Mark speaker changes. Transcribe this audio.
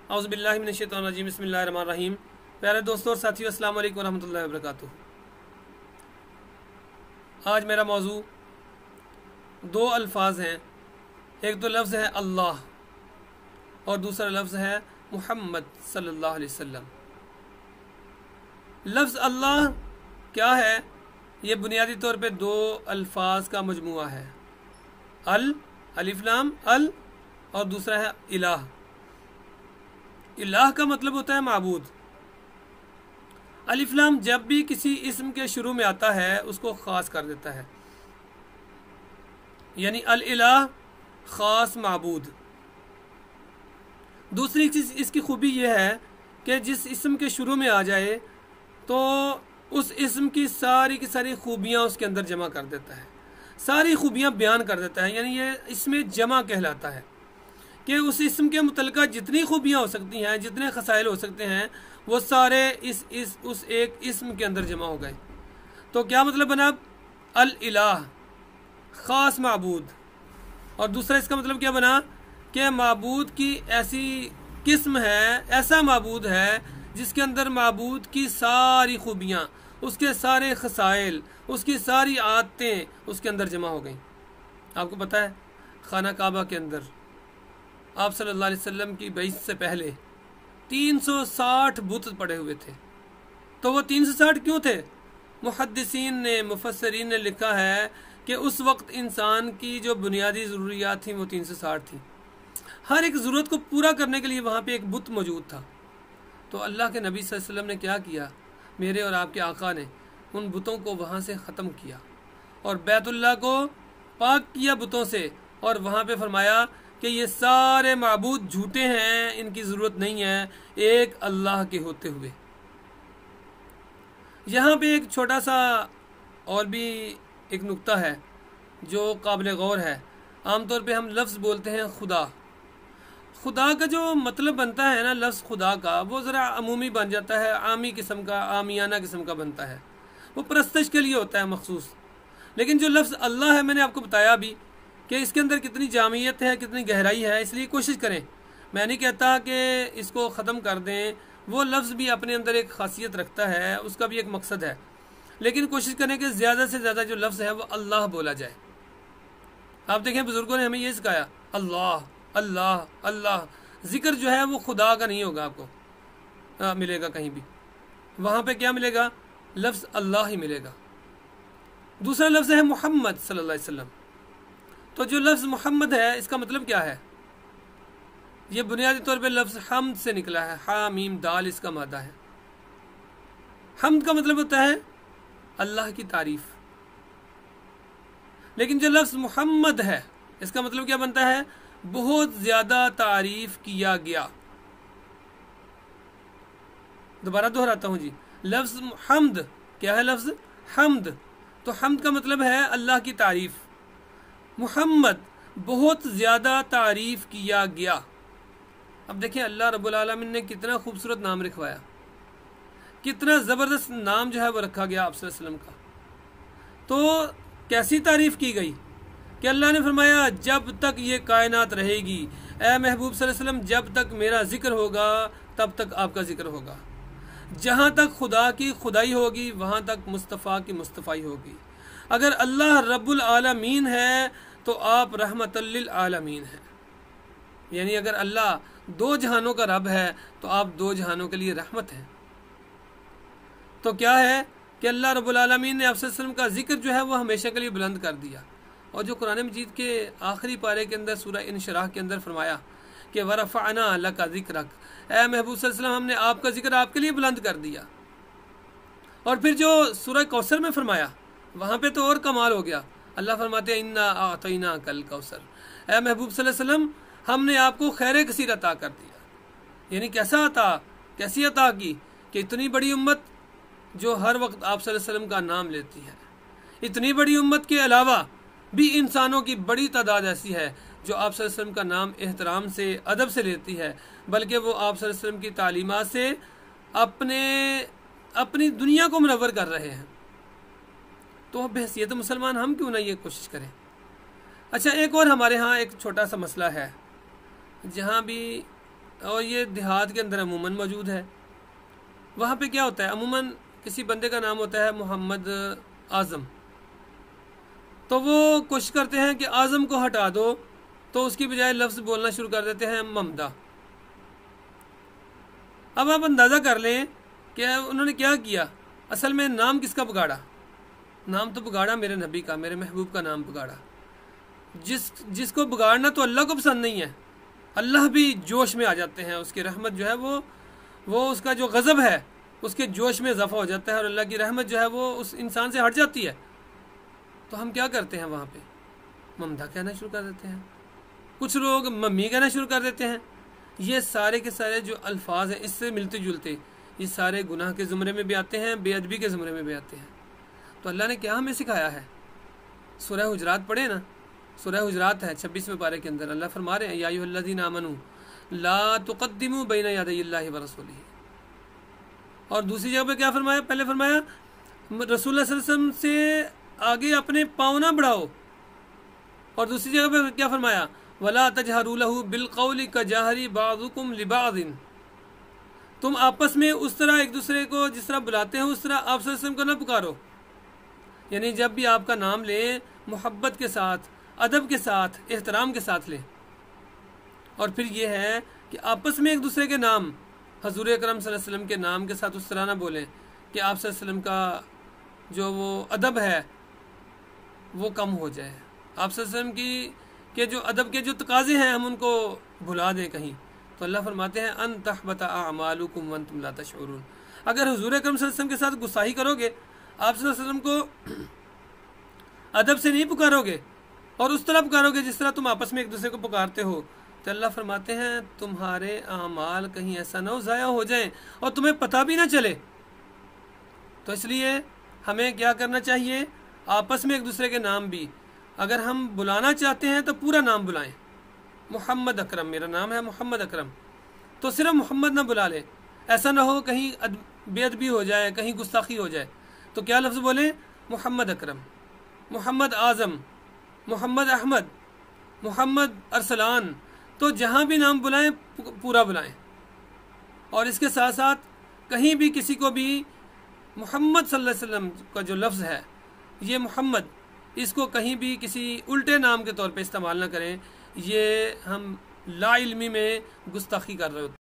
Speaker 1: औज़ुबिल्लाहि मिनश्शैतानिर्रजीम बिस्मिल्लाहिर्रहमानिर्रहीम। प्यारे दोस्तों और साथियों, अस्सलाम वालेकुम रहमतुल्लाहि व बरकातुहू। आज मेरा मौजू दो अल्फाज हैं। एक तो लफ्ज़ है अल्लाह और दूसरा लफ्ज़ है मुहम्मद सल्लल्लाहु अलैहि वसल्लम। लफ्ज़ अल्लाह क्या है? ये बुनियादी तौर पे दो अल्फाज का मजमुआ है। अलिफ लाम अल और दूसरा है इलाह। इलाह का मतलब होता है माबूद। अलिफ लाम जब भी किसी इस्म के शुरू में आता है उसको ख़ास कर देता है, यानी अल इलाह ख़ास माबूद। दूसरी चीज़ इसकी खूबी यह है कि जिस इस्म के शुरू में आ जाए तो उस इस्म की सारी खूबियाँ उसके अंदर जमा कर देता है, सारी खूबियाँ बयान कर देता है। यानी ये इसमें जमा कहलाता है कि उस इस्म के मुतल्लिक़ा जितनी खूबियाँ हो सकती हैं, जितने खसाइल हो सकते हैं, वो सारे उस एक इस्म के अंदर जमा हो गए। तो क्या मतलब बना? अल इलाह ख़ास माबूद। और दूसरा इसका मतलब क्या बना कि माबूद की ऐसी किस्म है, ऐसा माबूद है जिसके अंदर माबूद की सारी खूबियाँ, उसके सारे खसाइल, उसकी सारी आदतें उसके अंदर जमा हो गई। आपको पता है खाना काबा के अंदर आप सल्लल्लाहु अलैहि वसल्लम की बैत से पहले 360 बुत पड़े हुए थे। तो वो 360 क्यों थे? मुहद्दिसीन ने, मुफस्सरीन ने लिखा है कि उस वक्त इंसान की जो बुनियादी ज़रूरियात थी वो 360 थी। हर एक ज़रूरत को पूरा करने के लिए वहाँ पे एक बुत मौजूद था। तो अल्लाह के नबी सल्लल्लाहु अलैहि वसल्लम ने क्या किया? मेरे और आपके आका ने उन बुतों को वहाँ से ख़त्म किया और बैतुल्लाह को पाक किया बुतों से, और वहाँ पे फरमाया कि ये सारे माबूद झूठे हैं, इनकी ज़रूरत नहीं है एक अल्लाह के होते हुए। यहाँ पे एक छोटा सा और भी एक नुक्ता है जो काबिल गौर है। आमतौर पे हम लफ्ज़ बोलते हैं खुदा। खुदा का जो मतलब बनता है ना लफ्ज़ खुदा का, वो ज़रा अमूमी बन जाता है, आमी किस्म का, आमियाना किस्म का बनता है। वो परस्तश के लिए होता है मखसूस। लेकिन जो लफ्ज़ अल्लाह है, मैंने आपको बताया भी कि इसके अंदर कितनी जामियत है, कितनी गहराई है। इसलिए कोशिश करें, मैं नहीं कहता कि इसको ख़त्म कर दें, वो लफ्ज़ भी अपने अंदर एक खासियत रखता है, उसका भी एक मकसद है। लेकिन कोशिश करें कि ज़्यादा से ज़्यादा जो लफ्ज़ है वो अल्लाह बोला जाए। आप देखें बुज़ुर्गों ने हमें ये सिखाया, अल्लाह अल्लाह अल्लाह। ज़िक्र जो है वो खुदा का नहीं होगा, आपको मिलेगा कहीं भी। वहाँ पे क्या मिलेगा? लफ्ज़ अल्लाह ही मिलेगा। दूसरा लफ्ज़ है मुहम्मद सल्लल्लाहु अलैहि वसल्लम। तो जो लफ्ज़ मोहम्मद है, इसका मतलब क्या है? ये बुनियादी तौर पे लफ्ज़ हमद से निकला है। हा मीम दाल इसका मादा है। हमद का मतलब होता है अल्लाह की तारीफ़। लेकिन जो लफ्ज़ मोहम्मद है, इसका मतलब क्या बनता है? बहुत ज़्यादा तारीफ़ किया गया। दोबारा दोहराता हूँ जी, लफ्ज़ हमद क्या है? लफ्ज़ हमद। तो हमद का मतलब है अल्लाह की तारीफ़। मुहम्मद बहुत ज़्यादा तारीफ़ किया गया। अब देखिए अल्लाह रब्बुल आलमीन ने कितना खूबसूरत नाम लिखवाया, कितना ज़बरदस्त नाम जो है वो रखा गया आप सल्लल्लाहु अलैहि वसल्लम का। तो कैसी तारीफ़ की गई कि अल्लाह ने फरमाया जब तक ये कायनात रहेगी, ए महबूब सल्लल्लाहु अलैहि वसल्लम, जब तक मेरा ज़िक्र होगा तब तक आपका ज़िक्र होगा। जहाँ तक खुदा की खुदाई होगी वहाँ तक मुस्तफ़ा की मुस्तफ़ाई होगी। अगर अल्लाह रब्बुल आलमीन है तो आप रहमतल लिल आलमीन हैं। यानी अगर अल्लाह दो जहानों का रब है तो आप दो जहानों के लिए रहमत हैं। तो क्या है कि अल्लाह रब्बुल आलमीन ने आप सल्लल्लाहु अलैहि वसल्लम का जिक्र जो है वो हमेशा के लिए बुलंद कर दिया। और जो कुरान मजीद के आखिरी पारे के अंदर सूरह इंशिराह के अंदर फरमाया कि वरफ़अना लका ज़िक्रक, ए महबूब सल्लल्लाहु अलैहि वसल्लम, हमने आपका जिक्र आपके लिए बुलंद कर दिया। और फिर जो सूरह कौसर में फरमाया, वहाँ पे तो और कमाल हो गया। अल्लाह फरमाते हैं इन्ना आतैना कल कौसर, ए महबूब सल्लल्लाहु अलैहि वसल्लम, हमने आपको खैर कसीर अता कर दिया। यानी कैसा अता, कैसी अता की कि इतनी बड़ी उम्मत जो हर वक्त आप सल्लल्लाहु अलैहि वसल्लम का नाम लेती है। इतनी बड़ी उम्मत के अलावा भी इंसानों की बड़ी तादाद ऐसी है जो आप सल्लल्लाहु अलैहि वसल्लम का नाम एहतराम से, अदब से लेती है, बल्कि वो आप सल्लल्लाहु अलैहि वसल्लम की तालीमात से अपनी दुनिया को मुनव्वर कर रहे हैं। तो बहसीयत मुसलमान हम क्यों ना ये कोशिश करें। अच्छा, एक और हमारे यहाँ एक छोटा सा मसला है, जहाँ भी और ये देहात के अंदर अमूमन मौजूद है। वहाँ पे क्या होता है, अमूमन किसी बंदे का नाम होता है मोहम्मद आज़म, तो वो कोशिश करते हैं कि आज़म को हटा दो, तो उसकी बजाय लफ्ज़ बोलना शुरू कर देते हैं ममदा। अब आप अंदाज़ा कर लें कि उन्होंने क्या किया, असल में नाम किसका बिगाड़ा, नाम तो बिगाड़ा मेरे नबी का, मेरे महबूब का नाम बिगाड़ा। जिसको बिगाड़ना तो अल्लाह को पसंद नहीं है, अल्लाह भी जोश में आ जाते हैं, उसकी रहमत जो है वो उसका जो गज़ब है उसके जोश में इजाफा हो जाता है और अल्लाह की रहमत जो है वो उस इंसान से हट जाती है। तो हम क्या करते हैं, वहाँ पे ममदा कहना शुरू कर देते हैं, कुछ लोग मम्मी कहना शुरू कर देते हैं। ये सारे के सारे जो अल्फाज हैं इससे मिलते जुलते, ये सारे गुनाह के ज़ुमरे में भी आते हैं, बेअदबी के ज़ुमरे में भी आते हैं। तो अल्लाह ने क्या हमें सिखाया है, सूरह हुजरात पढ़े ना, सूरह हुजरात है 26वें पारे के अंदर अल्लाह फरमा रहे हैं या अय्युहल्लज़ीना आमनू ला तुक़द्दिमू बैना यदैल्लाहि व रसूलिही। और दूसरी जगह पे क्या फरमाया, पहले फरमाया रसूलुल्लाह सल्लल्लाहु अलैहि वसल्लम से आगे अपने पाँव ना बढ़ाओ, और दूसरी जगह पे क्या फरमाया, वला तजहरू लहू बिलक़ौलि कजहरी बाज़ुकुम लिबाज़िन, तुम आपस में उस तरह एक दूसरे को जिस तरह बुलाते हैं उस तरह आप सल्लल्लाहु अलैहि वसल्लम को ना पुकारो। यानी जब भी आपका नाम लें मोहब्बत के साथ, अदब के साथ, एहतराम के साथ लें। और फिर ये है कि आपस में एक दूसरे के नाम हजूर अकरम सल्लल्लाहु अलैहि वसल्लम के नाम के साथ उस तरह ना बोलें कि आप सल्लल्लाहु अलैहि वसल्लम का जो वो अदब है वो कम हो जाए, आप सल्लल्लाहु अलैहि वसल्लम के जो अदब के जो तकाजे हैं हम उनको भुला दें कहीं। तो अल्लाह फरमाते हैं अन तहबता अमालुकुम व अंतुम ला तशऊरून, अगर हुजूर अकरम सल्लल्लाहु अलैहि वसल्लम के साथ गुस्ताही करोगे, आप सल्लल्लाहु अलैहि वसल्लम को अदब से नहीं पुकारोगे और उस तरह पुकारोगे जिस तरह तुम आपस में एक दूसरे को पुकारते हो, तो अल्लाह फरमाते हैं तुम्हारे अमाल कहीं ऐसा ना हो ज़ाया हो जाएं और तुम्हें पता भी ना चले। तो इसलिए हमें क्या करना चाहिए, आपस में एक दूसरे के नाम भी अगर हम बुलाना चाहते हैं तो पूरा नाम बुलाएं, मोहम्मद अकरम, मेरा नाम है मोहम्मद अकरम, तो सिर्फ मोहम्मद ना बुला लें, ऐसा ना हो कहीं बेअदबी हो जाए, कहीं गुस्ताखी हो जाए। तो क्या लफ्ज़ बोलें, मोहम्मद अकरम, मोहम्मद आज़म, मोहम्मद अहमद, मोहम्मद अरसलान, तो जहाँ भी नाम बुलाएं पूरा बुलाएं। और इसके साथ साथ कहीं भी किसी को भी मोहम्मद सल्लल्लाहु अलैहि वसल्लम का जो लफ्ज़ है ये मोहम्मद, इसको कहीं भी किसी उल्टे नाम के तौर पे इस्तेमाल ना करें, ये हम ला इल्मी में गुस्ताखी कर रहे होते हैं।